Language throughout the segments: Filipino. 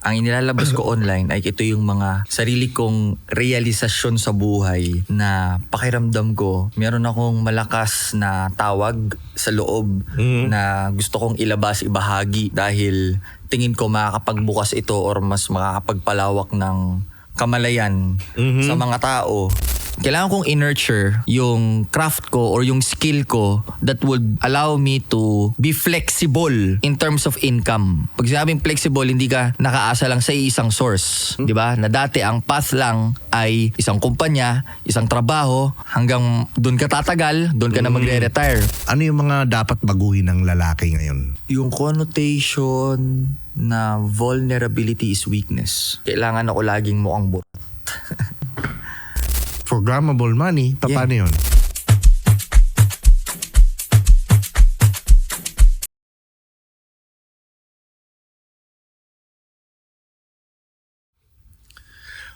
Ang inilalabas ko online ay ito yung mga sarili kong realisasyon sa buhay na pakiramdam ko. Meron akong malakas na tawag sa loob na gusto kong ilabas, ibahagi dahil tingin ko makakapagbukas ito or mas makakapagpalawak ng kamalayan sa mga tao. Kailangan kong i-nurture yung craft ko or yung skill ko that would allow me to be flexible in terms of income. Pag sinabing flexible, hindi ka nakaasa lang sa isang source. Di ba? Na dati ang path lang ay isang kumpanya, isang trabaho, hanggang doon ka tatagal, doon ka na magre-retire. Ano yung mga dapat baguhin ng lalaki ngayon? Yung connotation na vulnerability is weakness. Kailangan ako laging mukhang burat. Programmable money, paano yun?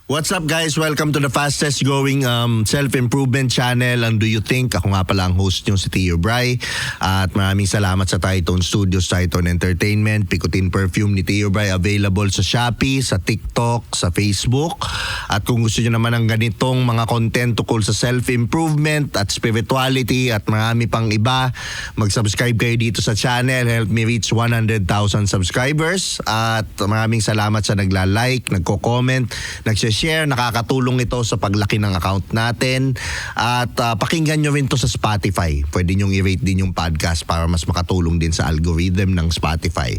What's up guys? Welcome to the fastest growing self-improvement channel. And Do You Think? Ako nga pala ang host nyo si Tio Bry. At maraming salamat sa Titone Studios, Titone Entertainment. Picotin Perfume ni Tio Bry available sa Shopee, sa TikTok, sa Facebook. At kung gusto nyo naman ng ganitong mga content tukol sa self-improvement at spirituality at marami pang iba, mag-subscribe kayo dito sa channel. Help me reach 100,000 subscribers. At maraming salamat sa nagla-like, nagko-comment, nag-share. Nakakatulong ito sa paglaki ng account natin. At pakinggan nyo rin to sa Spotify. Pwede nyo i-rate din yung podcast para mas makatulong din sa algorithm ng Spotify.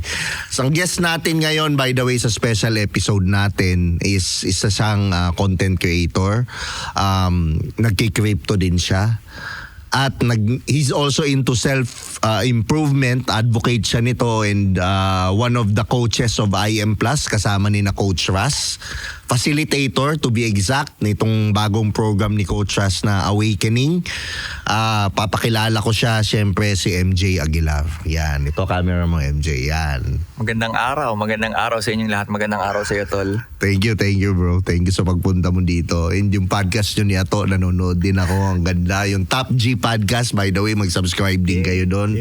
So, ang guest natin ngayon, by the way, sa special episode natin is isa siyang content creator. Nagki-crypto din siya. At he's also into self-improvement. Advocate siya nito and one of the coaches of IM Plus kasama ni na Coach Ras. Facilitator to be exact nitong bagong program ni Coach Ras na Awakening. Papakilala ko siya, syempre si MJ Aguilar. Yan, ito camera mo MJ, yan. Magandang araw sa inyong lahat. Magandang araw sa iyo, Tol. Thank you bro. Thank you sa pagpunta mo dito. And yung podcast nyo ni Ato, nanonood din ako. Ang ganda. Yung Top G Podcast, by the way, mag-subscribe din kayo doon.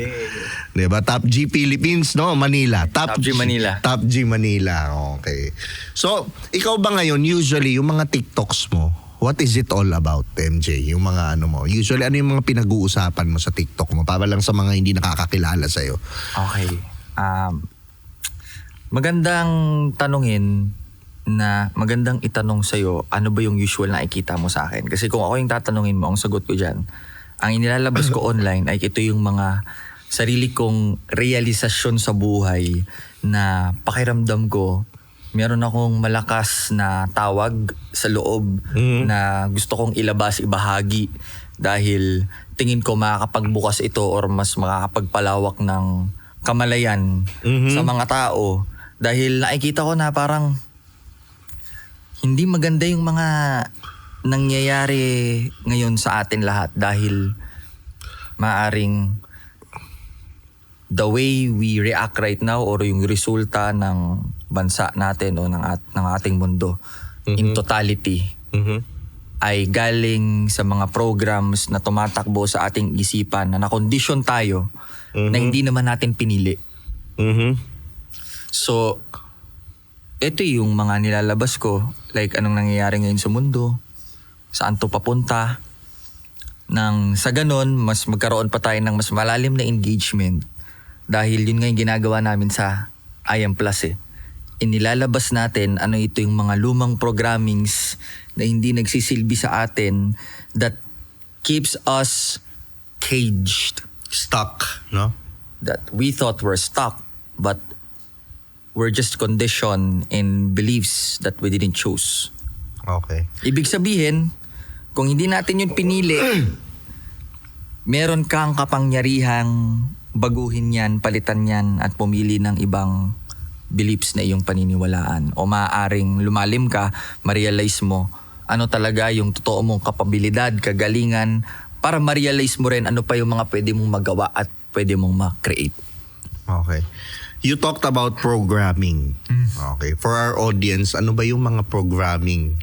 Diba? Top G Philippines, no? Manila. Top G Manila. Top G Manila. Okay. So, ikaw ba ngayon, usually, yung mga TikToks mo, what is it all about, MJ? Yung mga ano mo. Usually, ano yung mga pinag-uusapan mo sa TikTok mo? Para lang sa mga hindi nakakakilala sa'yo. Okay. Magandang itanong sa'yo, ano ba yung usual na nakikita mo sa akin? Kasi kung ako yung tatanungin mo, ang sagot ko dyan, ang inilalabas ko online ay ito yung mga sarili kong realisasyon sa buhay na pakiramdam ko. Meron akong malakas na tawag sa loob na gusto kong ilabas, ibahagi dahil tingin ko makakapagbukas ito or mas makakapagpalawak ng kamalayan sa mga tao. Dahil nakikita ko na parang hindi maganda yung mga nangyayari ngayon sa atin lahat dahil maaring the way we react right now or yung resulta ng bansa natin o ng ating mundo in totality ay galing sa mga programs na tumatakbo sa ating isipan na nakondisyon tayo na hindi naman natin pinili. So, ito yung mga nilalabas ko, like anong nangyayari ngayon sa mundo, saan to papunta, nang sa ganon, mas magkaroon pa tayo ng mas malalim na engagement dahil yun nga yung ginagawa namin sa IM Plus Inilalabas natin ano ito yung mga lumang programmings na hindi nagsisilbi sa atin that keeps us caged. Stuck, no? That we thought were stuck, but we're just conditioned in beliefs that we didn't choose. Okay. Ibig sabihin, kung hindi natin yun pinili, meron kang kapangyarihang baguhin yan, palitan yan, at pumili ng ibang beliefs na iyong paniniwalaan. O maaaring lumalim ka, ma-realize mo ano talaga yung totoo mong kapabilidad, kagalingan, para ma-realize mo rin ano pa yung mga pwede mong magawa at pwede mong ma-create. Okay. You talked about programming. Okay. For our audience, ano ba yung mga programming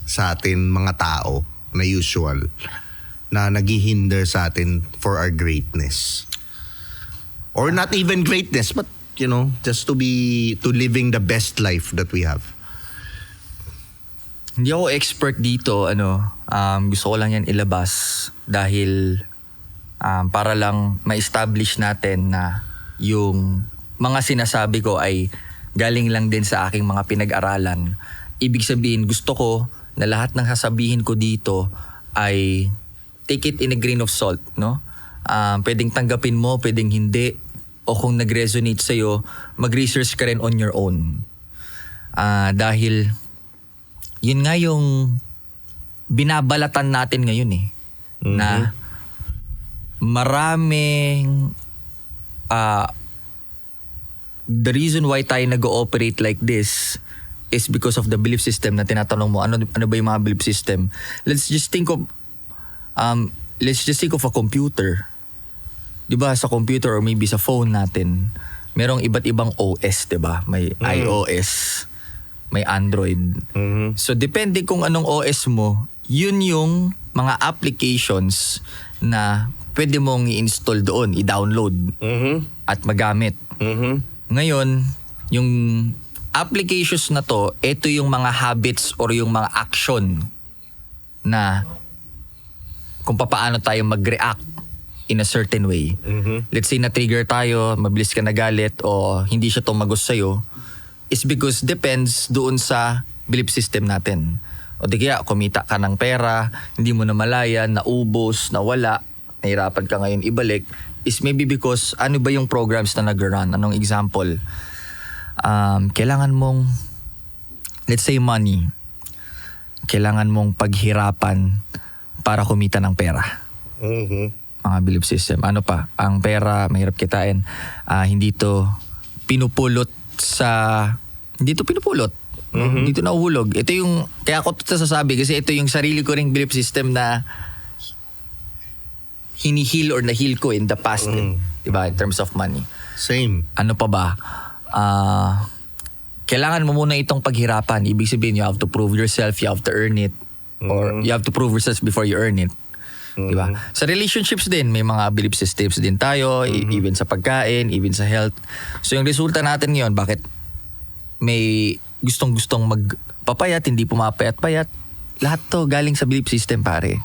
sa atin mga tao na usual na naghihinder sa atin for our greatness? Or not even greatness, but just to living the best life that we have? Hindi ako expert dito, gusto ko lang yan ilabas dahil para lang ma-establish natin na yung mga sinasabi ko ay galing lang din sa aking mga pinag-aralan. Ibig sabihin, gusto ko na lahat ng sasabihin ko dito ay take it in a grain of salt, no? Pwedeng tanggapin mo, pwedeng hindi. O kung nag-resonate sa'yo, mag-research ka rin on your own. Dahil yun nga yung binabalatan natin ngayon na maraming the reason why tayo nag-ooperate like this is because of the belief system na tinatanong mo, ano ba yung mga belief system? Let's just think of a computer. 'Di ba sa computer or maybe sa phone natin, merong iba't ibang OS, 'di ba? May iOS, may Android. So depende kung anong OS mo, yun yung mga applications na pwede mong i-install doon, i-download at magamit. Ngayon, yung applications na to, ito yung mga habits or yung mga action na kung paano tayo mag-react in a certain way. Let's say na-trigger tayo, mabilis ka nagalit o hindi siya tumagos sa'yo, is because depends doon sa belief system natin. O di kaya, kumita ka ng pera, hindi mo na malaya, naubos, nawala, nahirapan ka ngayon ibalik, is maybe because ano ba yung programs na nag-run? Anong example? Kailangan mong, let's say money, kailangan mong paghirapan para kumita ng pera. Mga belief system. Ano pa? Ang pera, mahirap kitain. Hindi to pinupulot. Hindi to nahuhulog. Ito yung, kaya ako ito sasabi kasi ito yung sarili ko ring belief system na hinihil or nahil ko in the past. Diba? In terms of money. Same. Ano pa ba? Kailangan mo muna itong paghirapan. Ibig sabihin, you have to prove yourself, you have to earn it. Or you have to prove yourself before you earn it. Diba? Sa relationships din, may mga belief systems din tayo, even sa pagkain, even sa health. So yung resulta natin ngayon, bakit may gustong-gustong magpapayat, hindi pumapayat-payat, lahat to galing sa belief system, pare.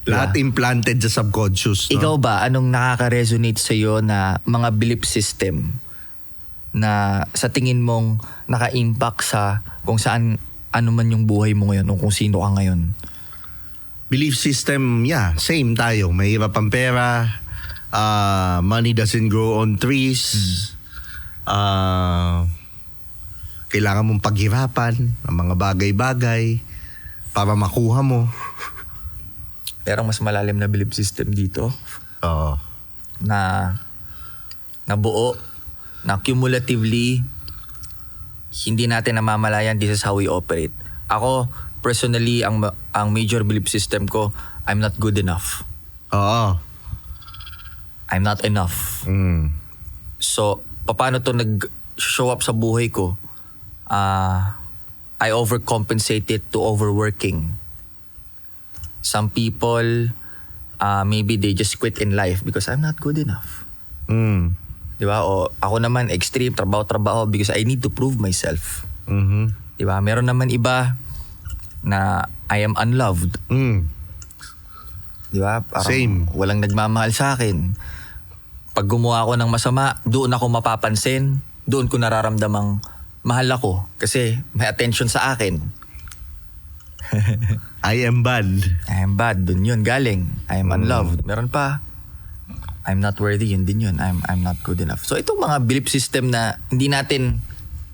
Lahat implanted sa subconscious. No? Ikaw ba, anong nakaka-resonate sa'yo na mga belief system na sa tingin mong naka-impact sa kung saan, ano man yung buhay mo ngayon o kung sino ka ngayon? Belief system, same tayo. Mahirap ang pera. Money doesn't grow on trees. Kailangan mong paghirapan ang mga bagay-bagay para makuha mo. Pero mas malalim na belief system dito. Na nabuo, na cumulatively, hindi natin namamalayan, this is how we operate. Ako, personally, ang major belief system ko, I'm not good enough. I'm not enough. So, paano to nag-show up sa buhay ko? I overcompensate it to overworking. Some people, maybe they just quit in life because I'm not good enough. Diba? O ako naman, extreme, trabaho because I need to prove myself. Diba? Meron naman iba na I am unloved. Diba? Parang Same. walang nagmamahal sa akin. Pag gumawa ako ng masama, doon ako mapapansin. Doon ko nararamdamang mahal ako kasi may attention sa akin. I am bad. I am bad. Doon yun galing. I am unloved. Meron pa. I'm not worthy. Yun din yun. I'm not good enough. So itong mga belief system na hindi natin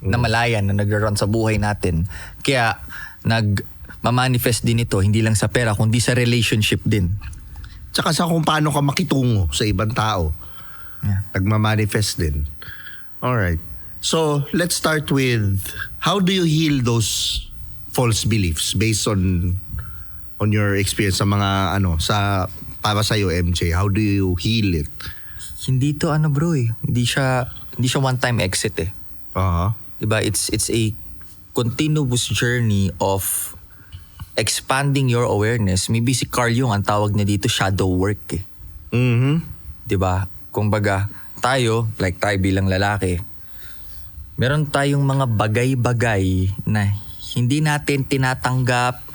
namalayan na nag-run sa buhay natin. Kaya nag-manifest din ito. Hindi lang sa pera, kundi sa relationship din. Tsaka sa kung paano ka makitungo sa ibang tao. Nagmamanifest din. Alright. So, let's start with, how do you heal those false beliefs based on your experience sa mga para sa iyo, MJ? How do you heal it? Hindi to bro eh. Hindi siya one time exit eh. Diba? It's a continuous journey of expanding your awareness. Maybe si Carl Jung ang tawag niya dito shadow work eh. Diba? Kumbaga, tayo bilang lalaki, meron tayong mga bagay-bagay na hindi natin tinatanggap,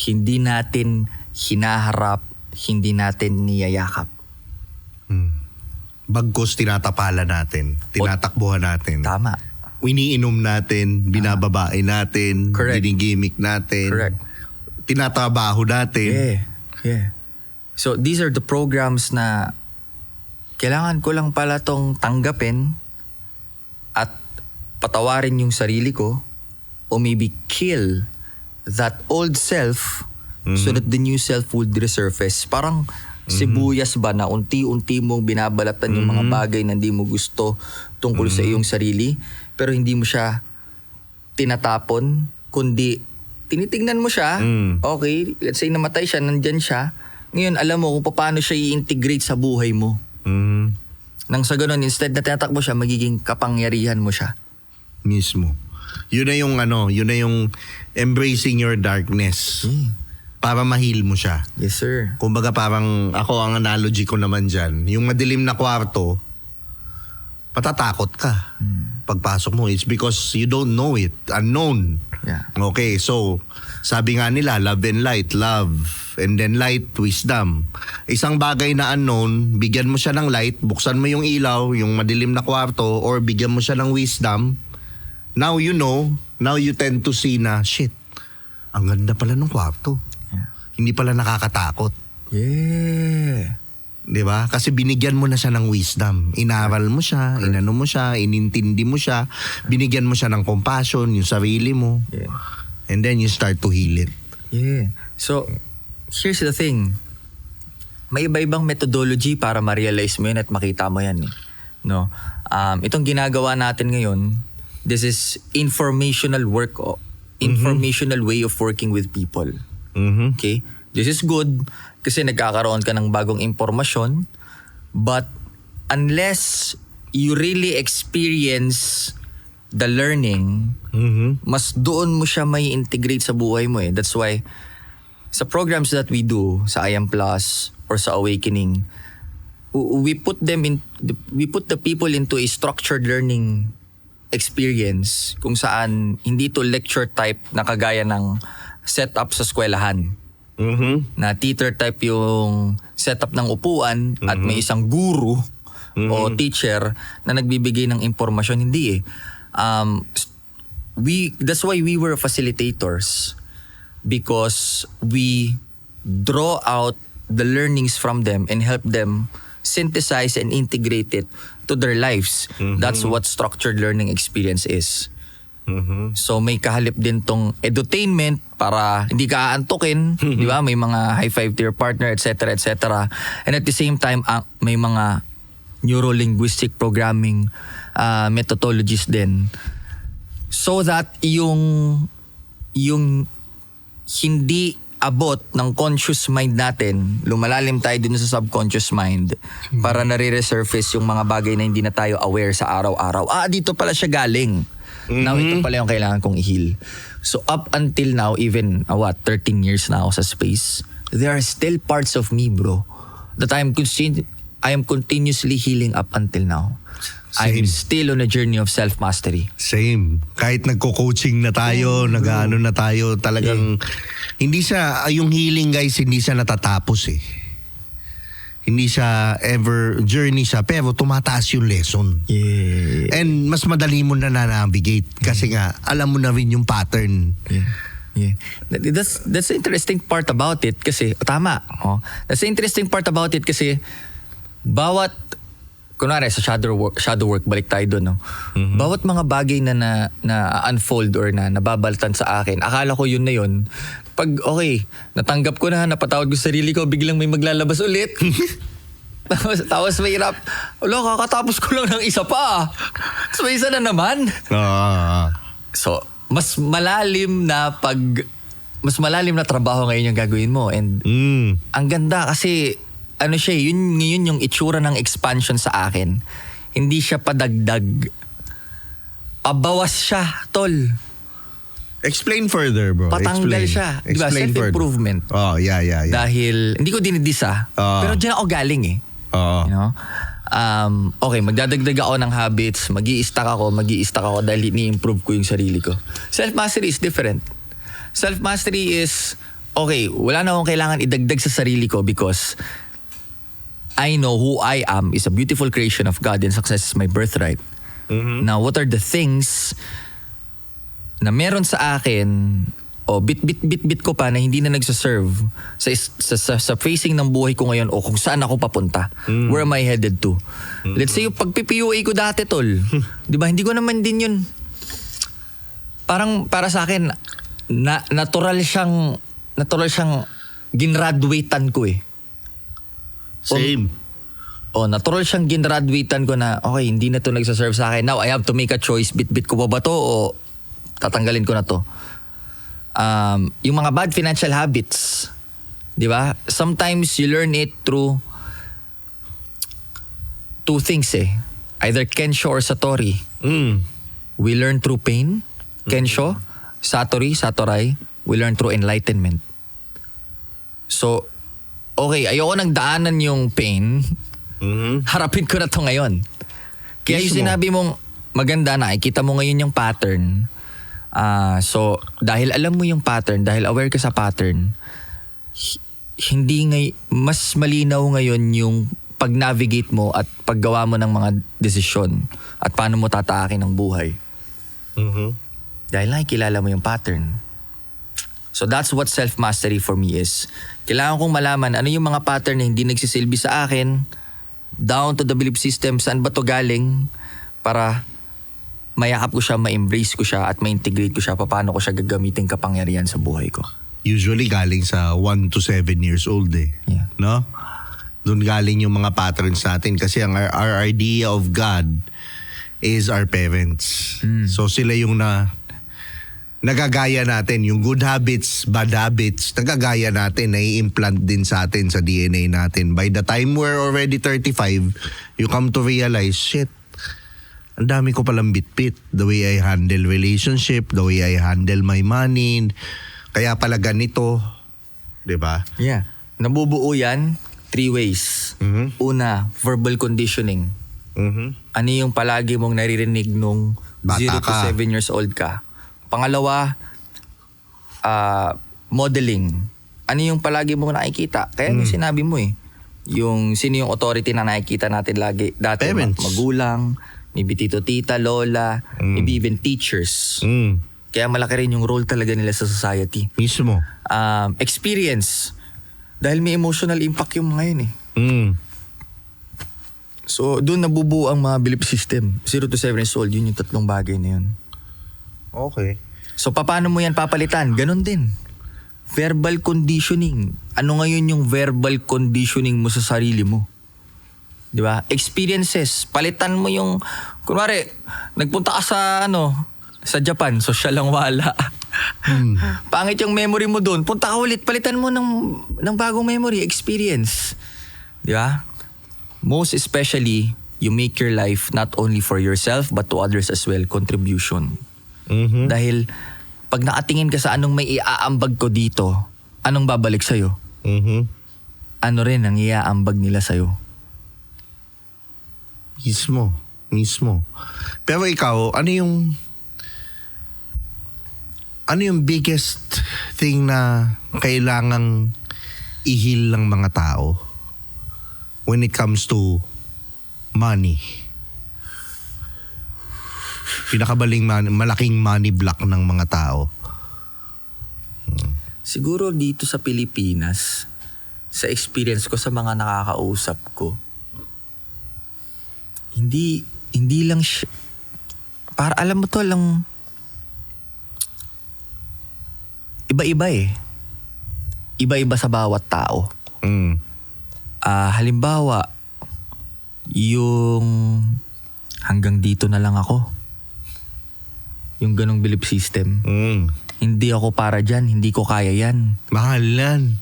hindi natin hinaharap, hindi natin niyayakap. Bagkos tinatapalan natin, tinatakbuhan natin. Tama. Iniinom natin, binababae natin, Correct. ginigimik natin. Correct. Tinatrabaho natin. Yeah. So these are the programs na kailangan ko lang pala tong tanggapin at patawarin yung sarili ko o maybe kill that old self so that the new self would resurface. Parang sibuyas ba na unti-unti mong binabalatan yung mga bagay na hindi mo gusto tungkol sa iyong sarili pero hindi mo siya tinatapon kundi tinitingnan mo siya. Okay, let's say namatay siya, nandyan siya. Ngayon alam mo kung paano siya i-integrate sa buhay mo. Nang sa ganun, instead na tinatakbo siya, magiging kapangyarihan mo siya. Mismo. Yun na yung embracing your darkness. Para mahil mo siya. Yes, sir. Kumbaga parang ako ang analogy ko naman dyan. Yung madilim na kwarto, patatakot ka. Pagpasok mo, it's because you don't know it. Unknown. Yeah. Okay, so sabi nga nila, love and light, love. And then light, wisdom. Isang bagay na unknown, bigyan mo siya ng light, buksan mo yung ilaw, yung madilim na kwarto, or bigyan mo siya ng wisdom. Now you know, now you tend to see na, shit, ang ganda pala ng kwarto. Yeah. Hindi pala nakakatakot. Yeah. Di ba? Kasi binigyan mo na siya ng wisdom. Inaral mo siya, inano mo siya, inintindi mo siya, binigyan mo siya ng compassion, yung sarili mo. Yeah. And then you start to heal it. Yeah. So, here's the thing. May iba-ibang methodology para ma-realize mo yun at makita mo yan. No? Itong ginagawa natin ngayon, this is informational work, informational way of working with people. Okay? This is good kasi nagkakaroon ka ng bagong impormasyon, but unless you really experience the learning, mas doon mo siya may integrate sa buhay mo eh. That's why sa programs that we do sa IM Plus or sa Awakening, we put the people into a structured learning experience kung saan hindi to lecture type na kagaya ng setup sa eskwelahan. Na teacher type yung setup ng upuan at may isang guru o teacher na nagbibigay ng impormasyon. Hindi eh. That's why we were facilitators, because we draw out the learnings from them and help them synthesize and integrate it to their lives. That's what structured learning experience is. So may kahalip din tong edutainment para hindi ka aantukin, di ba? May mga high five to your partner, etc., etc. And at the same time, may mga neuro-linguistic programming methodologies din. So that yung hindi abot ng conscious mind natin, lumalalim tayo din sa subconscious mind para nare-resurface yung mga bagay na hindi na tayo aware sa araw-araw. Dito pala siya galing. Now, ito pala yung kailangan kong i-heal. So, up until now, even, 13 years na ako sa space, there are still parts of me, bro, that I am continuously healing up until now. I'm still on a journey of self-mastery. Same. Kahit nagko-coaching na tayo, nag-ano na tayo, talagang hindi siya, yung healing guys, hindi siya natatapos eh. Hindi siya ever journey siya, pero tumataas yung lesson. Yeah. And mas madali mo na navigate kasi nga alam mo na rin yung pattern. Yeah. That's the interesting part about it kasi tama. That's the interesting part about it kasi bawat kunwari sa shadow work balik tayo doon, no. Bawat mga bagay na unfold or na nababaltan sa akin, akala ko yun na yun. Pag okay, natanggap ko na, napatawad ko sa sarili ko, biglang may maglalabas ulit. Tapos may hirap. Kakatapos ko lang ng isa pa. So may isa na naman. So, mas malalim na trabaho ngayon yung gagawin mo. And ang ganda kasi ano siya, yun yung itsura ng expansion sa akin. Hindi siya padagdag. Pabawas siya, tol. Explain further, bro. Patanggal siya. Diba? Self-improvement. Yeah. Dahil, hindi ko dinidisa. Pero dyan ako galing eh. You know? Okay, magdadagdag ako ng habits, mag-i-stack ako dahil ni-improve ko yung sarili ko. Self-mastery is different. Self-mastery is, okay, wala na akong kailangan idagdag sa sarili ko because I know who I am is a beautiful creation of God and success is my birthright. Now, what are the things na meron sa akin o bit ko pa na hindi na nagsaserve sa facing ng buhay ko ngayon o kung saan ako papunta. Where am I headed to? Let's say yung pagpipiua ko dati, tol. Di ba? Hindi ko naman din yun. Parang para sa akin, natural siyang ginraduatean ko eh. Same. Natural siyang ginraduatean ko na okay, hindi na to nagsaserve sa akin. Now, I have to make a choice. Bit ko pa ba to o tatanggalin ko na to? Yung mga bad financial habits, di ba? Sometimes you learn it through two things eh. Either Kensho or Satori. We learn through pain. Kensho, Satorai, we learn through enlightenment. So, okay, ayoko nang daanan yung pain. Harapin ko na to ngayon. Kaya yung sinabi mong maganda, nakikita mo ngayon yung pattern. So, dahil alam mo yung pattern, dahil aware ka sa pattern, mas malinaw ngayon yung pag-navigate mo at paggawa mo ng mga desisyon at paano mo tataakin ang buhay. Dahil nakikilala mo yung pattern. So that's what self-mastery for me is. Kailangan kong malaman ano yung mga pattern na hindi nagsisilbi sa akin, down to the belief system, saan ba to galing, para mayakap ko siya, ma-embrace ko siya, at ma-integrate ko siya, paano ko siya gagamitin kapangyarihan sa buhay ko. Usually galing sa 1 to 7 years old eh. Yeah. No? Doon galing yung mga patterns natin kasi our idea of God is our parents. So sila yung nagagaya natin. Yung good habits, bad habits, nagagaya natin, nai-implant din sa atin sa DNA natin. By the time we're already 35, you come to realize, shit, ang dami ko palang bitbit. The way I handle relationship, the way I handle my money, kaya pala ganito. Diba? Yeah. Nabubuo yan 3 ways. Una, verbal conditioning. Ano yung palagi mong naririnig nung Bata 0 to ka. 7 years old ka? Pangalawa, modeling. Ano yung palagi mong nakikita? Kaya yung sinabi mo eh. Yung sino yung authority na nakikita natin lagi. Dati Parents. magulang, maybe tito, tita, lola, maybe even teachers. Kaya malaki rin yung role talaga nila sa society. Mismo. Experience. Dahil may emotional impact yung mga yun eh. So, doon nabubuo ang mga belief system. 0 to 7 years old, yun yung 3 bagay na yun. Okay. So, paano mo yan papalitan? Ganon din. Verbal conditioning. Ano ngayon yung verbal conditioning mo sa sarili mo? Di ba? Experiences. Palitan mo yung, kunwari, nagpunta ka sa Japan, social lang wala. Pangit yung memory mo doon. Punta ka ulit, palitan mo ng bagong memory, experience. Di ba? Most especially, you make your life not only for yourself but to others as well, contribution. Dahil pag nakatingin ka sa anong may iaambag ko dito, anong babalik sa'yo? Ano rin ang iaambag nila sa'yo? Mismo. Pero ikaw, ano yung biggest thing na kailangang ihil ng mga tao when it comes to money? Malaking money block ng mga tao. Siguro dito sa Pilipinas, sa experience ko sa mga nakakausap ko, hindi lang para alam mo to lang, iba-iba eh. Iba-iba sa bawat tao. Halimbawa, yung hanggang dito na lang ako. Yung ganong belief system. Hindi ako para dyan, hindi ko kaya yan. Mahal yan.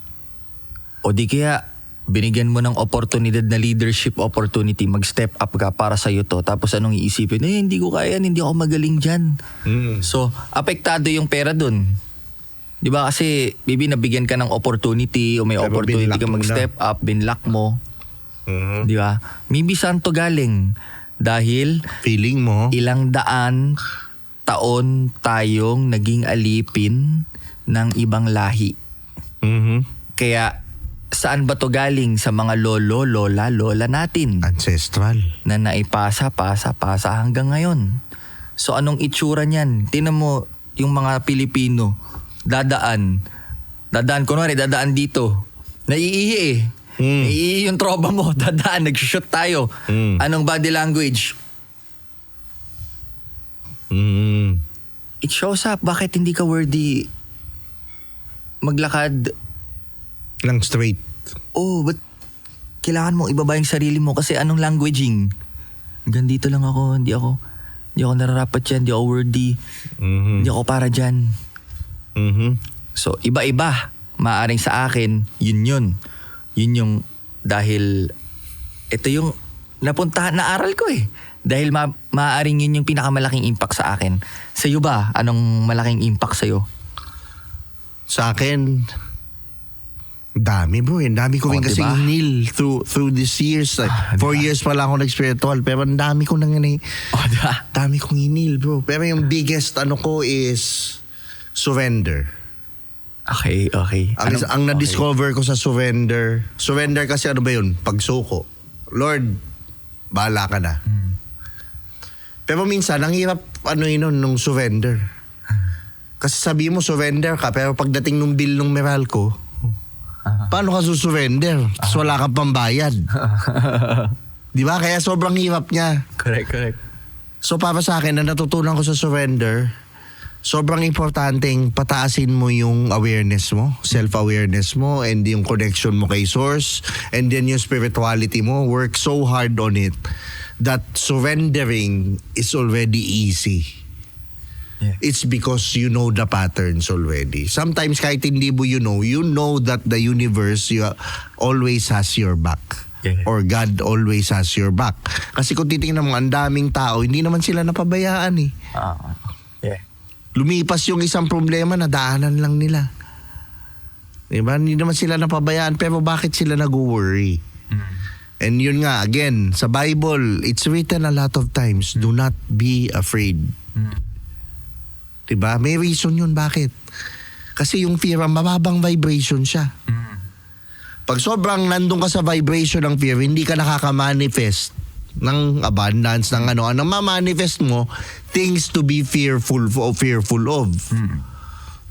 O di kaya, binigyan mo ng oportunidad na leadership opportunity, mag-step up ka para sa'yo to. Tapos anong iisipin? Hindi ko kaya yan, hindi ako magaling dyan. So, apektado yung pera dun. Di ba kasi, nabigyan ka ng opportunity o may Pero opportunity binlock ka mo mag-step up, binlock mo. Mhm. Di ba? Maybe saan to galing? Dahil Feeling mo? ilang daan taon tayong naging alipin ng ibang lahi. Mhm. Kaya saan ba to galing? Sa mga lolo, lola, lola natin Ancestral. na naipasa, pasa hanggang ngayon. So anong itsura niyan? Tingnan mo yung mga Pilipino, dadaan, kunwari dadaan dito, naiihi eh. Naiihi yung tropa mo, dadaan, nag-shoot tayo. Anong body language? Mm. It shows up, bakit hindi ka worthy maglakad? Lang straight. Oh, but kailangan mo ibaba yung sarili mo kasi anong languaging? Hanggang dito lang ako, hindi ako nararapat dyan, hindi ako worthy, Mhm. hindi ako para dyan. Mhm. So, iba-iba. Maaring sa akin, yun. Yun yung dahil ito yung naaral ko eh. Dahil maaring yun yung pinakamalaking impact sa akin. Sa iyo ba? Anong malaking impact sa'yo? Sa akin, dami bro. Ang dami ko rin kasi diba? hinil through these years. 4 years pa lang ako nag-spiritual. Pero ang dami ko nang Diba? dami kong hinil bro. Pero yung biggest ko is surrender. Okay. Ang na-discover ko sa surrender kasi ano ba yun? Pagsuko. Lord, bahala ka na. Pero minsan, ang hirap nung surrender. Kasi sabi mo surrender ka, pero pagdating nung bill nung Meralco, paano ka susurrender? Tapos wala kang pambayad. Di ba? Kaya sobrang hirap niya. Correct. So para sa akin, na natutunan ko sa surrender, sobrang importanteng pataasin mo yung awareness mo, self-awareness mo, and yung connection mo kay source, and then yung spirituality mo. Work so hard on it that surrendering is already easy. Yeah. It's because you know the patterns already. Sometimes kahit hindi mo you know that the universe always has your back. Yeah. Or God always has your back. Kasi kung titingnan mo, ang daming tao, hindi naman sila napabayaan eh. Yeah. Lumipas yung isang problema, nadaanan lang nila. Diba? Hindi naman sila napabayaan, pero bakit sila nag-worry? And yun nga, again, sa Bible, it's written a lot of times, do not be afraid. Diba? May reason yun, bakit? Kasi yung fear, mababang vibration siya. Pag sobrang nandun ka sa vibration ng fear, hindi ka nakaka-manifest ng abundance, ng ano ma-manifest mo, things to be fearful of.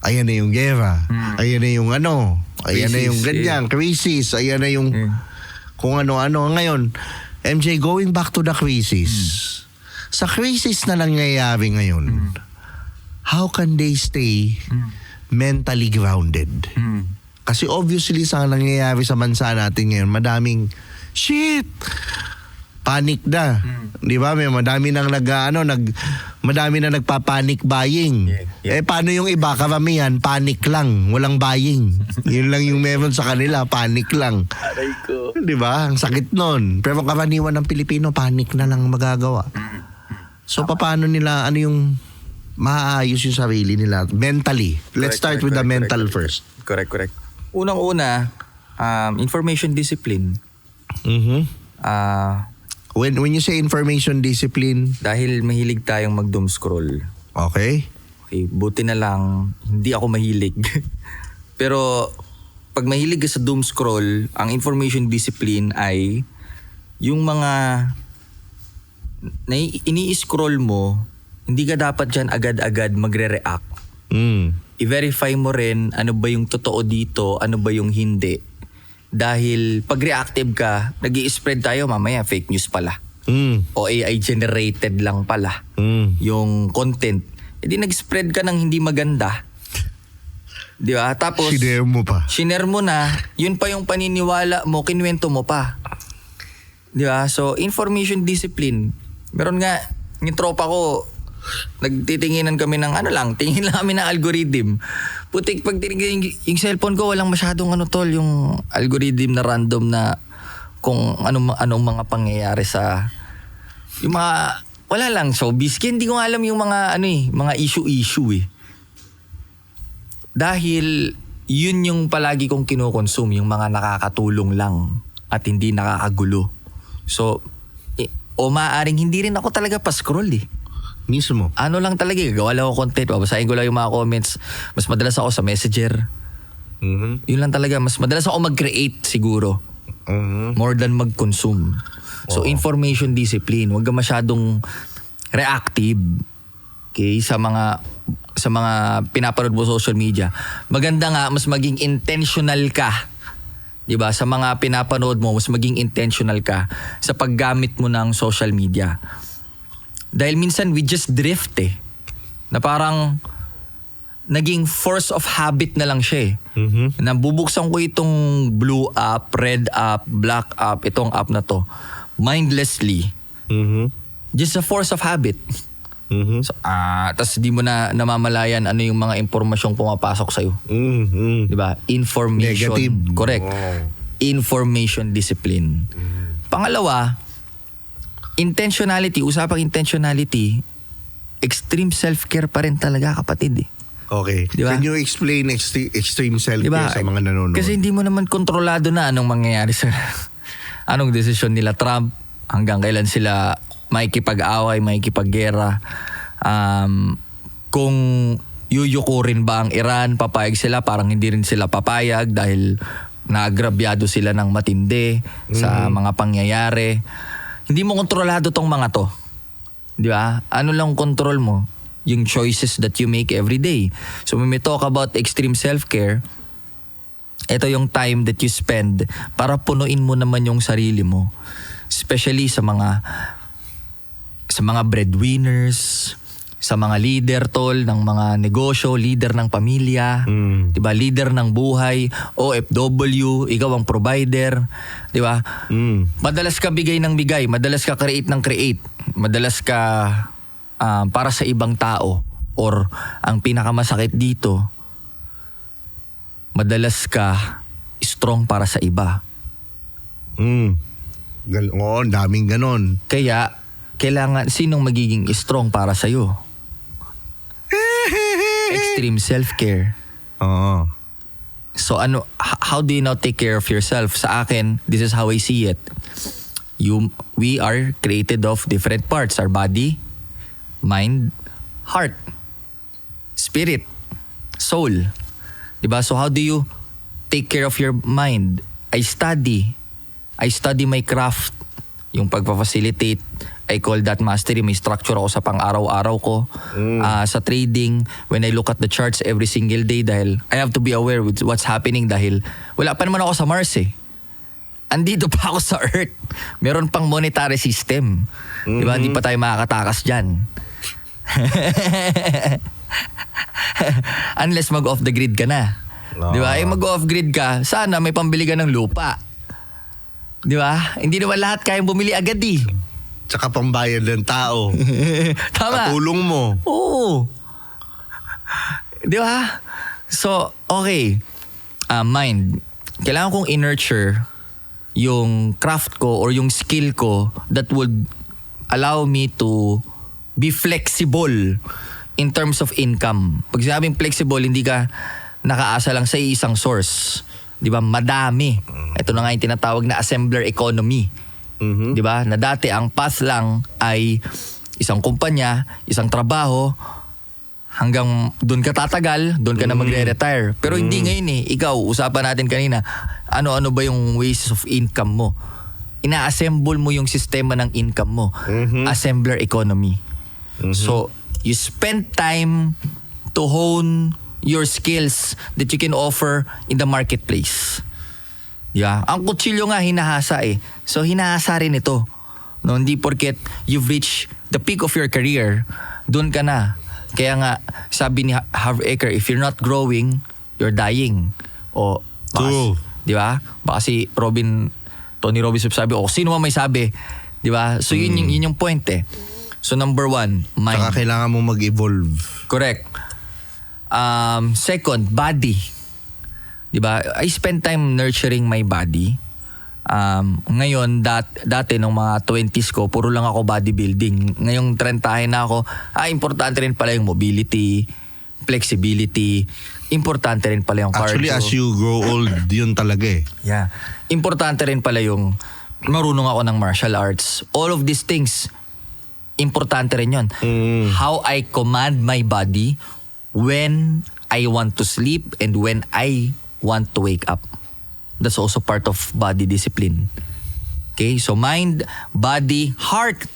Ayan na yung gera. Ayan na yung ayan na yung ganyan, crisis. Ayan na yung kung ano-ano. Ngayon, MJ, going back to the crisis. Sa crisis na nangyayari ngayon, how can they stay mentally grounded? Kasi obviously sa nangyayari sa bansa natin ngayon, madaming shit, panic na. Di ba? May madami nang madami na nagpa-panic buying. Yeah. Paano yung iba? Karamihan, panic lang. Walang buying. Yun lang yung meron sa kanila, panic lang. Aray ko. Di ba? Ang sakit nun. Pero karaniwan ng Pilipino, panic na lang magagawa. So, paano nila, yung maaayos yung sarili nila mentally? Let's start with the mental first. Correct. Unang-una, information discipline. When you say information discipline, Dahil mahilig tayong mag-doom scroll. okay? Okay, buti na lang, hindi ako mahilig. Pero, pag mahilig ka sa doom scroll, ang information discipline ay yung mga ini-scroll mo, hindi ka dapat dyan agad-agad magre-react. I-verify mo rin ano ba yung totoo dito, ano ba yung hindi. Dahil pag reactive ka, nag-i-spread tayo mamaya, fake news pala. O AI generated lang pala yung content. E di nag-spread ka ng hindi maganda. Di ba? Tapos, shiner mo na, yun pa yung paniniwala mo, kinwento mo pa. Di ba? So, information discipline. Meron nga, yung tropa ko, nagtitinginan kami ng tingin lang kami ng algorithm. Putik, pag tinignan yung cellphone ko, walang masyadong yung algorithm na random na kung anong mga pangyayari sa yung mga, wala lang, showbiz. Kaya hindi ko alam yung mga mga issue eh. Dahil yun yung palagi kong kinukonsume, yung mga nakakatulong lang. at hindi nakakagulo. So, o maaaring hindi rin ako talaga pa-scroll eh. Mismo. Ano lang talaga, gawa lang ako content, babasahin ko lang yung mga comments. Mas madalas ako sa Messenger. Yun lang talaga, mas madalas ako mag-create siguro. More than mag-consume. So, information discipline. Huwag ka masyadong reactive. Okay, sa mga pinapanood mo sa social media. Maganda nga mas maging intentional ka. 'Di ba? Sa mga pinapanood mo, mas maging intentional ka sa paggamit mo ng social media. Dahil minsan we just drift eh. Na parang naging force of habit na lang siya eh. Nabubuksan ko itong blue app, red app, black app, itong app na to. Mindlessly. Just a force of habit. So, tas di mo na namamalayan ano yung mga impormasyong pumapasok sa'yo. Diba? Information. Negative. Correct. Information discipline. Pangalawa, intentionality. Usapang intentionality, extreme self-care pa rin talaga, kapatid eh. Okay. Diba? Can you explain extreme self-care Diba? sa mga nanonood? Kasi hindi mo naman kontrolado na anong mangyayari sa anong desisyon nila Trump, hanggang kailan sila makikipag-away, makikipaggera. Kung yuyukurin ba ang Iran, papayag sila, parang hindi rin sila papayag dahil naagrabyado sila ng matindi sa mga pangyayari. Hindi mo kontrolado tong mga to. Di ba? Ano lang control mo? Yung choices that you make every day. So when we talk about extreme self-care, ito yung time that you spend para punuin mo naman yung sarili mo. Especially sa mga breadwinners, sa mga leader tol ng mga negosyo, leader ng pamilya, 'di ba? Leader ng buhay, OFW, ikaw ang provider, 'di ba? Madalas ka bigay ng bigay, madalas ka create ng create, madalas ka para sa ibang tao, or ang pinakamasakit dito, madalas ka strong para sa iba. Oo, daming ganon. Kaya kailangan, sinong magiging strong para sa'yo? Extreme self-care. Oo. So how do you now take care of yourself? Sa akin, this is how I see it. We are created of different parts. Our body, mind, heart, spirit, soul. Diba? So how do you take care of your mind? I study my craft. Yung pagpa-facilitate, I call that mastery. May structure ako sa pang-araw-araw ko. Sa trading, when I look at the charts every single day, dahil I have to be aware with what's happening, dahil wala pa naman ako sa Mars eh. Andito pa ako sa Earth. Meron pang monetary system. Diba? Hindi pa tayo makakatakas dyan. Unless mag-off the grid ka na. Diba? Mag-off grid ka, sana may pambili ka ng lupa. Di ba? Hindi naman lahat kayang bumili agad eh. Tsaka pambayad ng tao. Tama. Katulong mo. Oo. Di ba? So, okay. Mind. Kailangan kong i-nurture yung craft ko or yung skill ko that would allow me to be flexible in terms of income. Pag sinabing flexible, hindi ka nakaasa lang sa isang source. Di ba? Madami. Ito na nga yung tinatawag na assembler economy. Di ba? Na dati ang path lang ay isang kumpanya, isang trabaho, hanggang doon ka tatagal, doon ka na magre-retire. Pero hindi ngayon eh. Ikaw, usapan natin kanina, ano-ano ba yung ways of income mo? Ina-assemble mo yung sistema ng income mo. Assembler economy. So, you spend time to hone your skills that you can offer in the marketplace. Yeah. Ang kutsilyo nga hinahasa eh. So hinahasa rin ito. No, hindi porket you've reached the peak of your career, doon ka na. Kaya nga sabi ni Harv Eker, if you're not growing, you're dying. O True. Di ba? Baka si Tony Robbins sabi, o sino man may sabi. Di ba? So yun yung point eh. So number 1, mind. Saka kailangan mo mag-evolve. Correct. Second, body. Diba? I spend time nurturing my body. Ngayon, dati nung mga 20s ko, puro lang ako bodybuilding. Ngayong 30 na ako, importante rin pala yung mobility, flexibility. Importante rin pala yung cardio. Actually, as you grow old, yun talaga eh. Yeah. Importante rin pala yung marunong ako ng martial arts. All of these things, importante rin yun. How I command my body when I want to sleep and when I want to wake up. That's also part of body discipline. Okay? So mind, body, heart.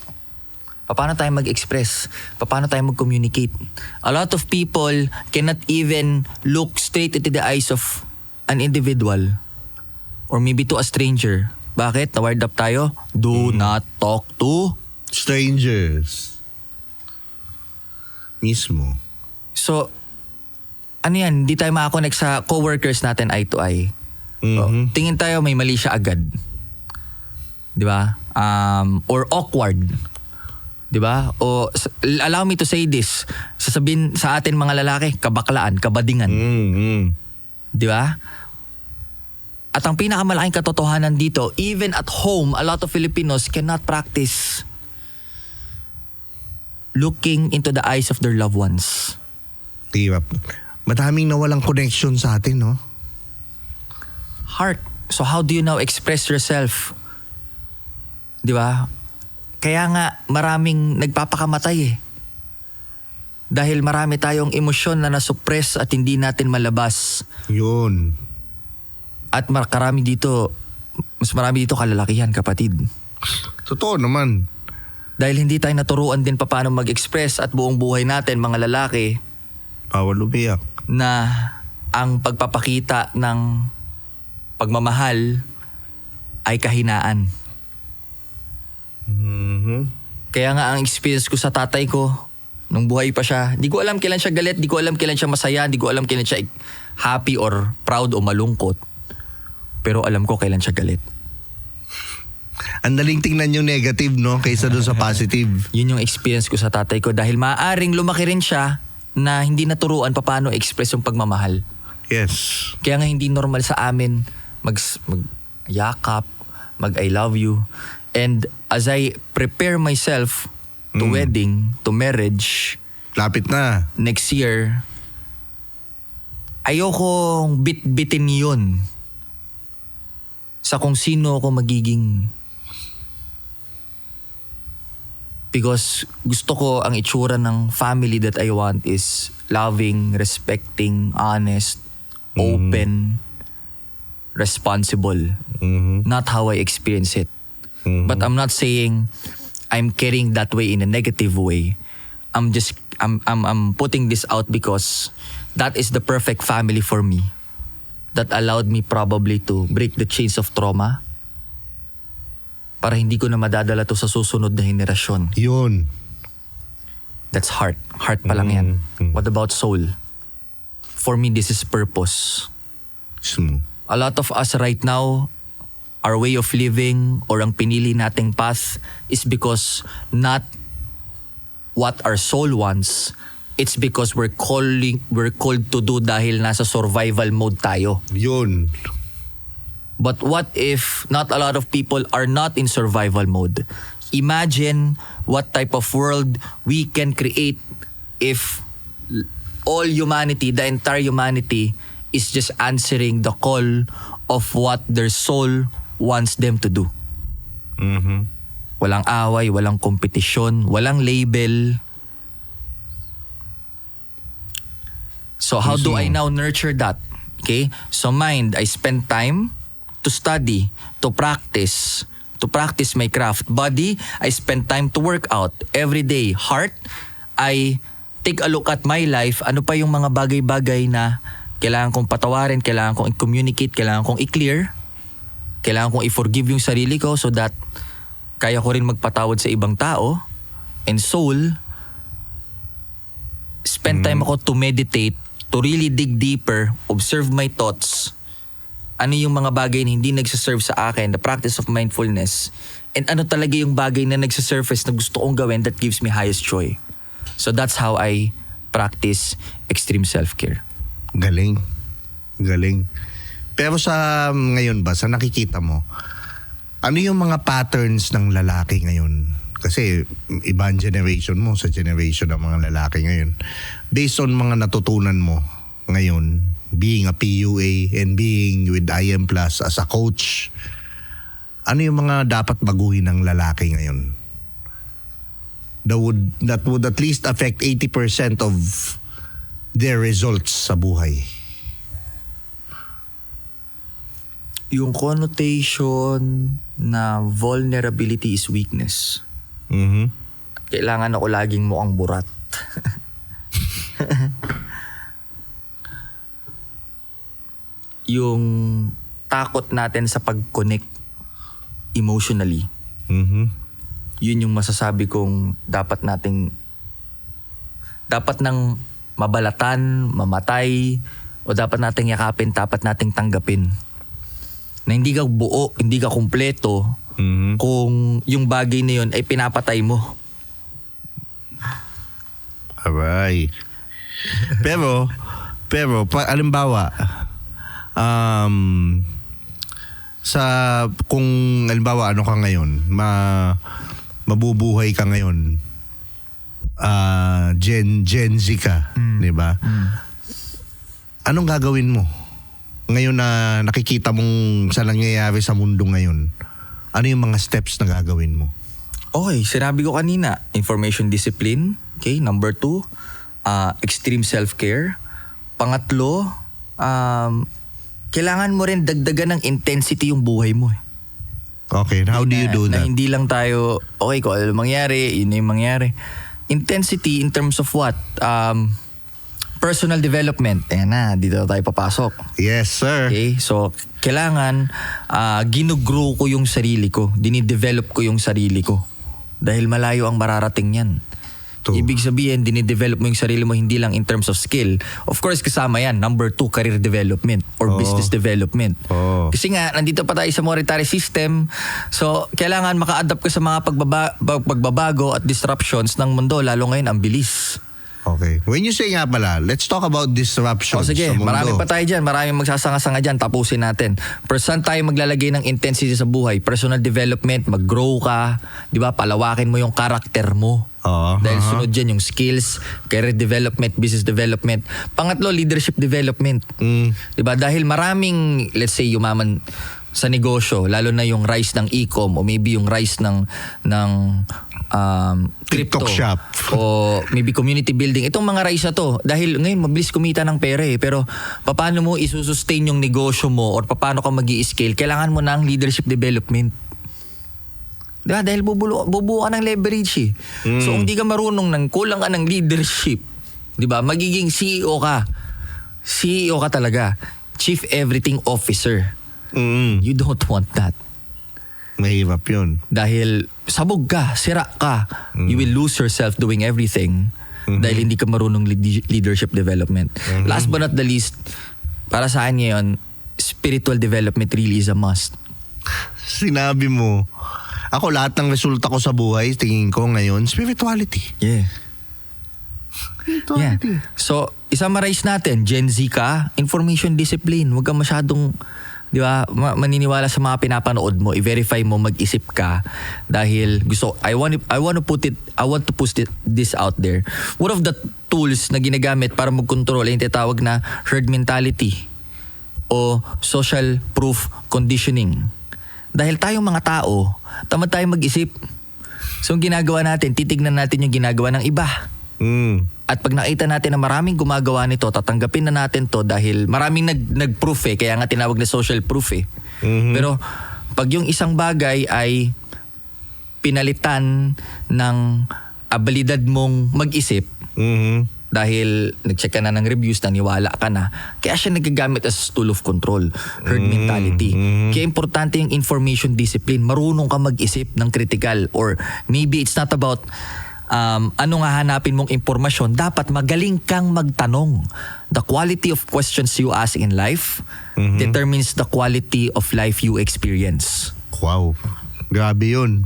Paano tayo mag-express? Paano tayo mag-communicate? A lot of people cannot even look straight into the eyes of an individual or maybe to a stranger. Bakit? Na-wired up tayo? Do not talk to Strangers. Mismo. So, ano yan? Hindi tayo makakonect sa coworkers natin eye to eye. So, tingin tayo may mali siya agad. Di ba? Or awkward. Di ba? O allow me to say this. Sasabihin sa atin mga lalaki, kabaklaan, kabadingan. Di ba? At ang pinakamalaking katotohanan dito, even at home, a lot of Filipinos cannot practice looking into the eyes of their loved ones. Diba? Madaming nawalang connection sa atin, no? Heart. So how do you now express yourself? Di ba? Kaya nga maraming nagpapakamatay eh. Dahil marami tayong emosyon na nasuppress at hindi natin malabas. Yun. At mas marami dito kalalakihan, kapatid. Totoo naman. Dahil hindi tayo naturuan din paano mag-express at buong buhay natin, mga lalaki, Bawal umiyak. na ang pagpapakita ng pagmamahal ay kahinaan. Kaya nga ang experience ko sa tatay ko, nung buhay pa siya, di ko alam kailan siya galit, di ko alam kailan siya masaya, di ko alam kailan siya happy or proud o malungkot. Pero alam ko kailan siya galit. Ang daling tingnan yung negative, no? Kaysa doon sa positive. Yun yung experience ko sa tatay ko dahil maaaring lumaki rin siya na hindi naturuan paano express yung pagmamahal. Yes. Kaya nga hindi normal sa amin mag-yakap, mag-I love you. And as I prepare myself to wedding, to marriage, Lapit na. next year, ayokong bit-bitin yun sa kung sino ako magiging. Because gusto ko ang itsura ng family that I want is loving, respecting, honest, open, responsible. Not how I experience it. But I'm not saying I'm carrying that way in a negative way. I'm putting this out because that is the perfect family for me. That allowed me probably to break the chains of trauma para hindi ko na madadala to sa susunod na henerasyon. Yun. That's heart. Heart pa lang yan. What about soul? For me, this is purpose. Mismo. A lot of us right now, our way of living or ang pinili nating path is because not what our soul wants. It's because we're called to do dahil nasa survival mode tayo. Yun. But what if not a lot of people are not in survival mode? Imagine what type of world we can create if all humanity, the entire humanity, is just answering the call of what their soul wants them to do. Walang away, walang kompetisyon, walang label. So how do I now nurture that? Okay? So mind, I spend time to study, to practice my craft. Body, I spend time to work out every day. Heart, I take a look at my life. Ano pa yung mga bagay-bagay na kailangan kong patawarin, kailangan kong i-communicate, kailangan kong i-clear, kailangan kong i-forgive yung sarili ko so that kaya ko rin magpatawad sa ibang tao. And soul, spend time ako to meditate, to really dig deeper, observe my thoughts. Ano yung mga bagay na hindi nagsaserve sa akin, the practice of mindfulness. And ano talaga yung bagay na nagsasurface na gusto kong gawin that gives me highest joy. So that's how I practice extreme self-care. Galing. Galing. Pero sa ngayon ba, sa nakikita mo, ano yung mga patterns ng lalaki ngayon kasi iba ang generation mo sa generation ng mga lalaki ngayon. Based on mga natutunan mo ngayon, being a PUA and being with IM Plus as a coach, ano yung mga dapat baguhin ng lalaki ngayon? That would at least affect 80% of their results sa buhay. Yung connotation na vulnerability is weakness. Mhm. Kailangan ako laging mukhang burat. Yung takot natin sa pag-connect emotionally. Mhm. Yun yung masasabi kong dapat nang mabalatan, mamatay, o dapat nating yakapin, dapat nating tanggapin. Na hindi ka buo, hindi ka kumpleto kung yung bagay na yun ay pinapatay mo. Alright. Pero, alimbawa, kung alimbawa ano ka ngayon, mabubuhay ka ngayon, Gen Z ka, di ba? Anong gagawin mo ngayon na nakikita mong sa nangyayari sa mundo ngayon? Ano yung mga steps na gagawin mo? Okay, sinabi ko kanina, information discipline. Okay, number 2, extreme self-care. Pangatlo, kailangan mo rin dagdagan ng intensity yung buhay mo. Okay, how do you do Na that? hindi lang tayo, okay, kung ano mangyari, yun na yung mangyari. Intensity in terms of what? Personal development. Ayan na, dito tayo papasok. Yes, sir. Okay, so kailangan ginugrow ko yung sarili ko. Dinidevelop ko yung sarili ko. Dahil malayo ang mararating yan. Ibig sabihin, dinidevelop mo yung sarili mo hindi lang in terms of skill. Of course, kasama yan. Number 2, career development or business development. Kasi nga, nandito pa tayo sa monetary system. So, kailangan maka-adapt ka sa mga pagbabago at disruptions ng mundo. Lalo ngayon, ang bilis. Okay. When you say nga pala, let's talk about disruption Sige, sa mundo. marami pa tayo dyan. Maraming magsasanga-sanga dyan. Tapusin natin. Pero saan tayo maglalagay ng intensity sa buhay? Personal development, mag-grow ka. Di ba? Palawakin mo yung karakter mo. Dahil sunod dyan yung skills, career development, business development. Pangatlo, leadership development. Di ba? Dahil maraming, let's say, yumaman sa negosyo, lalo na yung rise ng e-com o maybe yung rise ng crypto TikTok shop. o maybe community building. Itong mga rise na to, dahil ngayon mabilis kumita ng pera pero paano mo isusustain yung negosyo mo or paano ka mag-i-scale, kailangan mo ng leadership development. Diba? Dahil bubuo ka ng leverage So kung di ka marunong kulang ka ng leadership, diba? Magiging CEO ka. CEO ka talaga. Chief Everything Officer. You don't want that. Mahirap yun. Dahil sabog ka, sira ka. You will lose yourself doing everything dahil hindi ka marunong leadership development. Last but not the least, para sa akin ngayon, spiritual development really is a must. Sinabi mo, ako lahat ng resulta ko sa buhay, tingin ko ngayon, spirituality. Yeah. Spirituality. So, isang ma-raise natin, Gen Z ka, information discipline. Huwag kang masyadong, di ba, maniniwala sa mga pinapanood mo, i-verify mo, mag-isip ka dahil I want to push this out there. One of the tools na ginagamit para mag-control ay yung tinatawag na herd mentality o social proof conditioning. Dahil tayong mga tao, tamad tayong mag-isip. So, ang ginagawa natin, titignan natin yung ginagawa ng iba. At pag nakita natin na maraming gumagawa nito, tatanggapin na natin to dahil maraming nag-proof kaya nga tinawag na social proof Pero pag yung isang bagay ay pinalitan ng abilidad mong mag-isip, dahil nag-check ka na ng reviews, naniwala ka na, kaya siya nagagamit as tool of control, herd mentality. Kaya importante yung information discipline, marunong ka mag-isip ng critical or maybe it's not about ano nga hanapin mong impormasyon, dapat magaling kang magtanong. The quality of questions you ask in life determines the quality of life you experience. Wow. Grabe yun.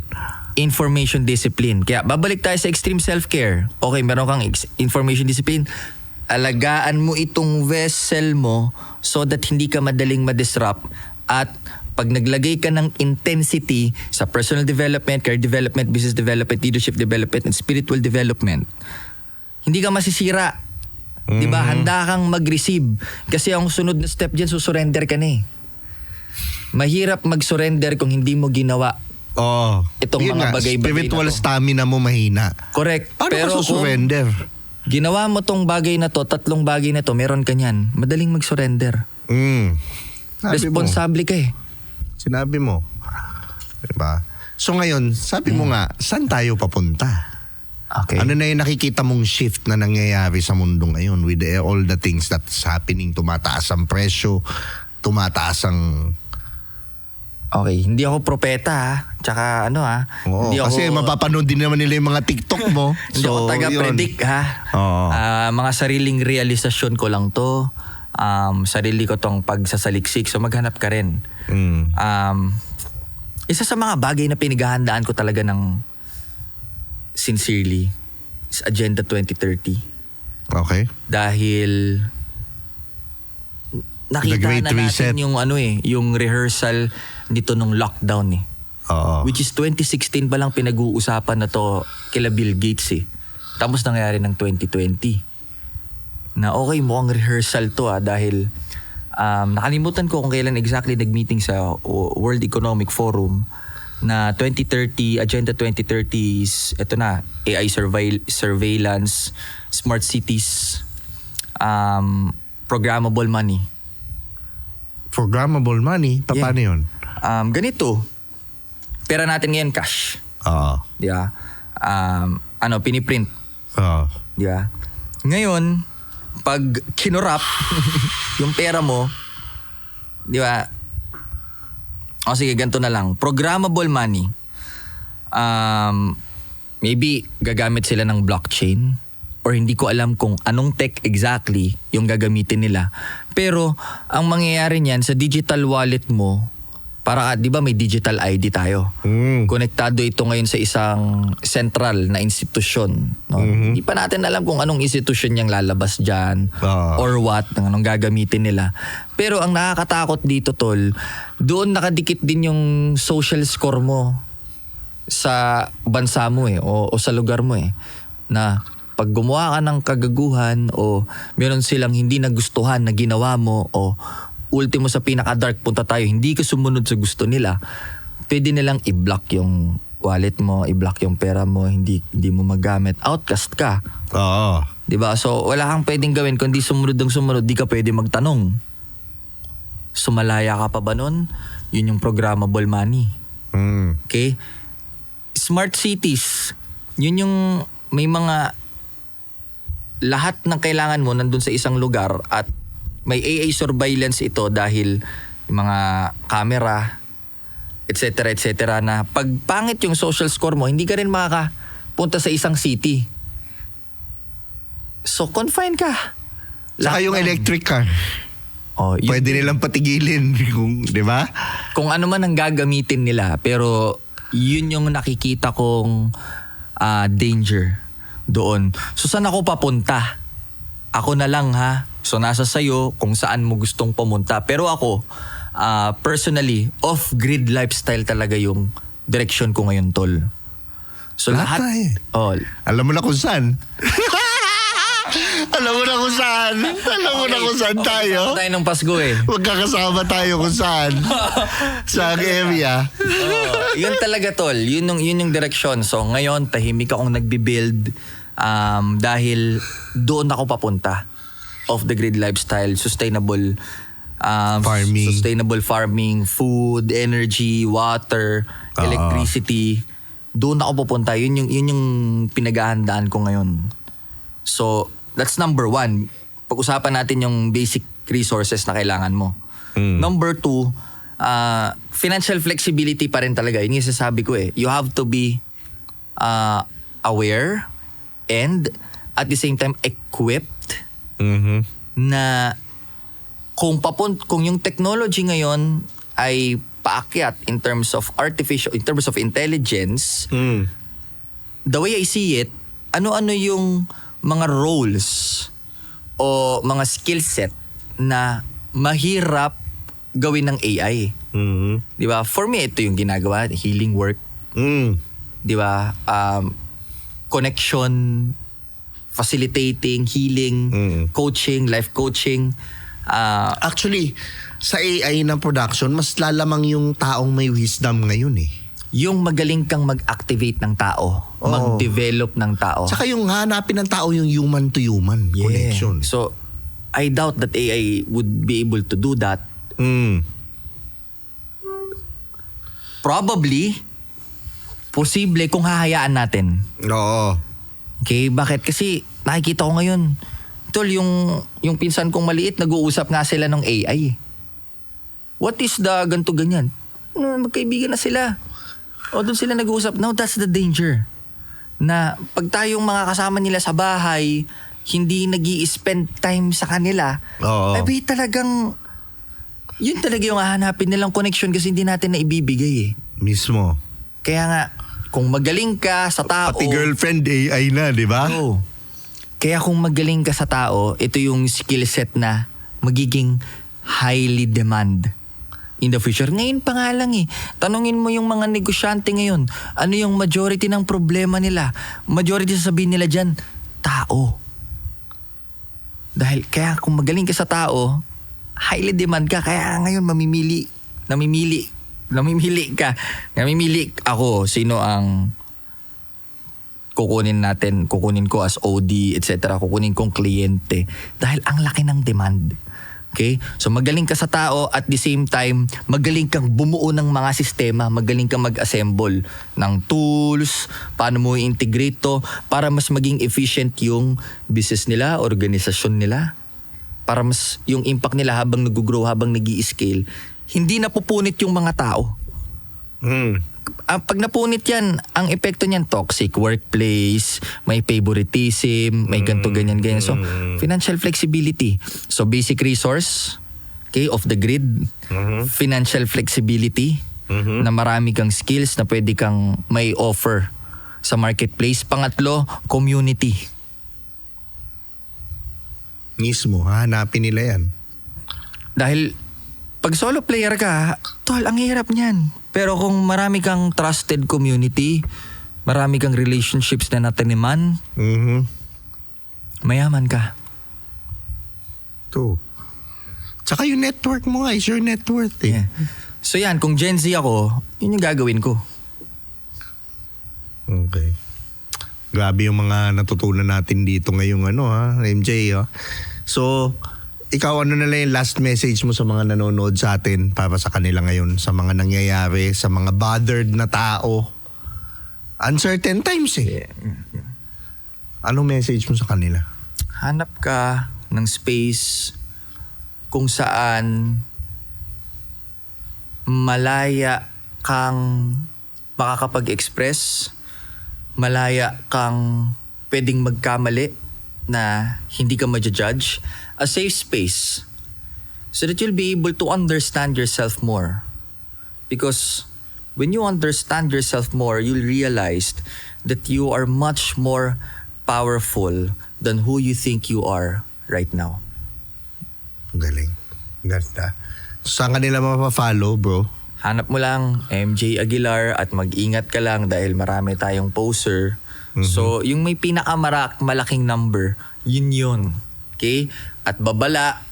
Information discipline. Kaya babalik tayo sa extreme self-care. Okay, meron kang information discipline. Alagaan mo itong vessel mo so that hindi ka madaling ma-disrupt at pag naglagay ka ng intensity sa personal development, career development, business development, leadership development, and spiritual development, hindi ka masisira. Di ba? Handa kang mag-receive. Kasi ang sunod na step dyan, susurrender ka na eh. Mahirap mag-surrender kung hindi mo ginawa itong Yun mga nga, bagay-bagay spiritual na to. stamina mo mahina. Correct. Paano Pero ka susurrender? kung ginawa mo tong bagay na to, 3 bagay na to, meron ka niyan, madaling mag-surrender. Sabi Responsable ka eh. Sinabi mo. Diba? So ngayon, sabi mo nga, saan tayo papunta? Okay. Ano na yung nakikita mong shift na nangyayari sa mundo ngayon with all the things that's happening? Tumataas ang presyo, tumataas ang... Okay, hindi ako propeta ha. Tsaka ano ha. Oo, hindi ako, kasi mapapanood din naman nila yung mga TikTok mo. hindi ako taga-predict ha. Oo. Mga sariling realisasyon ko lang to. Sarili ko tong pagsasaliksik. So maghanap ka rin. Isa sa mga bagay na pinaghahandaan ko talaga ng sincerely is Agenda 2030. Okay. Dahil nakita Great na natin Reset. yung yung rehearsal nito nung lockdown eh. Oo. Which is 2016 pa lang pinag-uusapan na to kila Bill Gates eh. Tapos nangyari ng 2020. Na okay, mukhang rehearsal to dahil nakalimutan ko kung kailan exactly nag-meeting sa World Economic Forum na 2030, Agenda 2030 is, ito na, AI surveillance, smart cities, programmable money. Programmable money? Paano yun? Ganito, pera natin ngayon cash. Oo. Di ba? Piniprint. Oo. Di ba? Ngayon, pag kinurap yung pera mo, di ba? O sige, ganito na lang. Programmable money. Maybe gagamit sila ng blockchain or hindi ko alam kung anong tech exactly yung gagamitin nila. Pero ang mangyayari niyan sa digital wallet mo, para di ba may digital ID tayo? Konektado ito ngayon sa isang central na institusyon. No? Hindi pa natin alam kung anong institusyon yung lalabas dyan or what, anong gagamitin nila. Pero ang nakakatakot dito, tol, doon nakadikit din yung social score mo sa bansa mo o sa lugar mo na pag gumawa ka ng kagaguhan o meron silang hindi nagustuhan na ginawa mo o ultimo sa pinaka-dark punta tayo, hindi ka sumunod sa gusto nila, pwede nilang i-block yung wallet mo, i-block yung pera mo, hindi mo magamit. Outcast ka. Oo. Diba? So, wala kang pwedeng gawin. Kung di sumunod ng sumunod, di ka pwede magtanong. Sumalaya ka pa ba nun? Yun yung programmable money. Okay? Smart cities. Yun yung may mga lahat ng kailangan mo nandun sa isang lugar at may AI surveillance ito dahil yung mga camera, etc. na pag pangit yung social score mo, hindi ka rin makakapunta sa isang city. So, confine ka. Saka yung electric car. Pwede nilang patigilin. Di ba? Kung ano man ang gagamitin nila. Pero, yun yung nakikita kong danger doon. So, saan ako papunta? Ako na lang ha. So, nasa sayo kung saan mo gustong pumunta. Pero ako, personally, off-grid lifestyle talaga yung direction ko ngayon, tol. So, lahat alam mo na kung saan. Alam mo na kung saan. Alam mo na kung saan tayo. Tayo ng Pasko Magkakasama tayo kung saan. Sa area. Yun talaga, tol. Yun yung direction. So, ngayon, tahimik akong nagbibuild dahil doon ako papunta. Off the grid lifestyle, sustainable farming, food, energy, water, electricity. Doon ako pupunta. Yun yung pinaghahandaan ko ngayon. So, that's number 1. Pag-usapan natin yung basic resources na kailangan mo. Number 2, financial flexibility pa rin talaga. Yun yung sasabi ko You have to be aware and at the same time equipped na kung yung technology ngayon ay paakyat in terms of intelligence, the way I see it, ano-ano yung mga roles o mga skill set na mahirap gawin ng AI. Mhm. Di ba? For me, ito yung ginagawa, healing work. Mm. Di ba? Connection, facilitating, healing, coaching, life coaching. Actually, sa AI ng production, mas lalamang yung taong may wisdom ngayon eh. Yung magaling kang mag-activate ng tao, mag-develop ng tao. Tsaka yung hanapin ng tao yung human to human connection. So, I doubt that AI would be able to do that. Probably, posible kung hahayaan natin. Oo. Okay, bakit? Kasi nakikita ko ngayon, tol, yung pinsan kong maliit, nag-uusap nga sila ng AI. What is the ganto ganyan? Magkaibigan na sila. O doon sila nag-uusap. Now, that's the danger. Na pag tayong mga kasama nila sa bahay, hindi nag-i-spend time sa kanila, Oo. ay talagang, yun talaga yung hahanapin nilang connection kasi hindi natin na ibibigay eh. Mismo. Kaya nga, kung magaling ka sa tao... Pati girlfriend AI na, di ba? Oo. Kaya kung magaling ka sa tao, ito yung skill set na magiging highly demand in the future. Ngayon pa nga lang eh. Tanungin mo yung mga negosyante ngayon. Ano yung majority ng problema nila? Majority sasabihin nila dyan, tao. Dahil kaya kung magaling ka sa tao, highly demand ka. Kaya ngayon namimili ka. Namimili ako sino ang kukunin ko as OD, etc. Kukunin kong kliyente. Dahil ang laki ng demand. Okay? So magaling ka sa tao at the same time, magaling kang bumuo ng mga sistema, magaling kang mag-assemble ng tools, paano mo i-integrate to para mas maging efficient yung business nila, organisasyon nila. Para mas yung impact nila habang nag-grow, habang nag-i-scale, hindi napupunit yung mga tao. Pag napunit yan, ang epekto niyan, toxic workplace, may favoritism, may ganito, ganyan. So, financial flexibility. So, basic resource, okay, off the grid. Financial flexibility, na marami kang skills na pwede kang may offer sa marketplace. Pangatlo, community. Mismo, hanapin nila yan. Dahil, pag solo player ka, tol, ang hirap niyan. Pero kung marami kang trusted community, marami kang relationships na nataniman, mayaman ka. To. Tsaka yung network mo nga is your net worth eh. Yeah. So yan, kung Gen Z ako, yun yung gagawin ko. Okay. Grabe yung mga natutunan natin dito ngayong MJ. So, ikaw ano na lang yung last message mo sa mga nanonood sa atin para sa kanila ngayon, sa mga nangyayari, sa mga bothered na tao. Uncertain times eh. Anong message mo sa kanila? Hanap ka ng space kung saan malaya kang makakapag-express, malaya kang pwedeng magkamali na hindi ka ma-judge. A safe space so that you'll be able to understand yourself more. Because when you understand yourself more, you'll realize that you are much more powerful than who you think you are right now. Galing. Ganda. Saan ka nila mapafollow, bro? Hanap mo lang MJ Aguilar at mag-ingat ka lang dahil marami tayong poster. So, yung may malaking number, yun. Okay? At babala,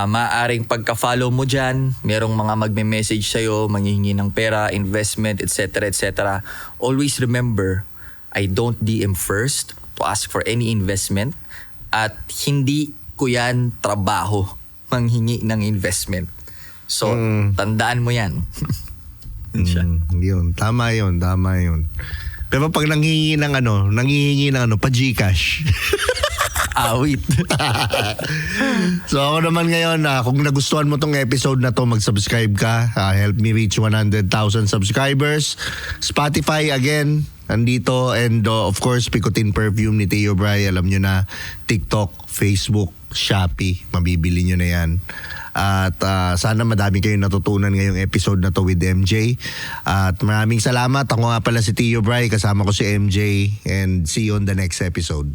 maaaring pagka-follow mo dyan, merong mga magme-message sa'yo, manghihingi ng pera, investment, etc. etc. Always remember, I don't DM first to ask for any investment at hindi ko yan trabaho manghingi ng investment. So, tandaan mo yan. Yun. Tama yun. Pero pag nanghihingi ng pa Gcash. Awit. So ako naman ngayon, kung nagustuhan mo tong episode na to, mag-subscribe ka. Help me reach 100,000 subscribers. Spotify again, nandito. And of course, Picotin Perfume ni Teo Bray. Alam nyo na, TikTok, Facebook, Shopee. Mabibili nyo na yan. At sana madami kayong natutunan ngayong episode na to with MJ. At maraming salamat. Ako nga pala si Teo Bray. Kasama ko si MJ. And see you on the next episode.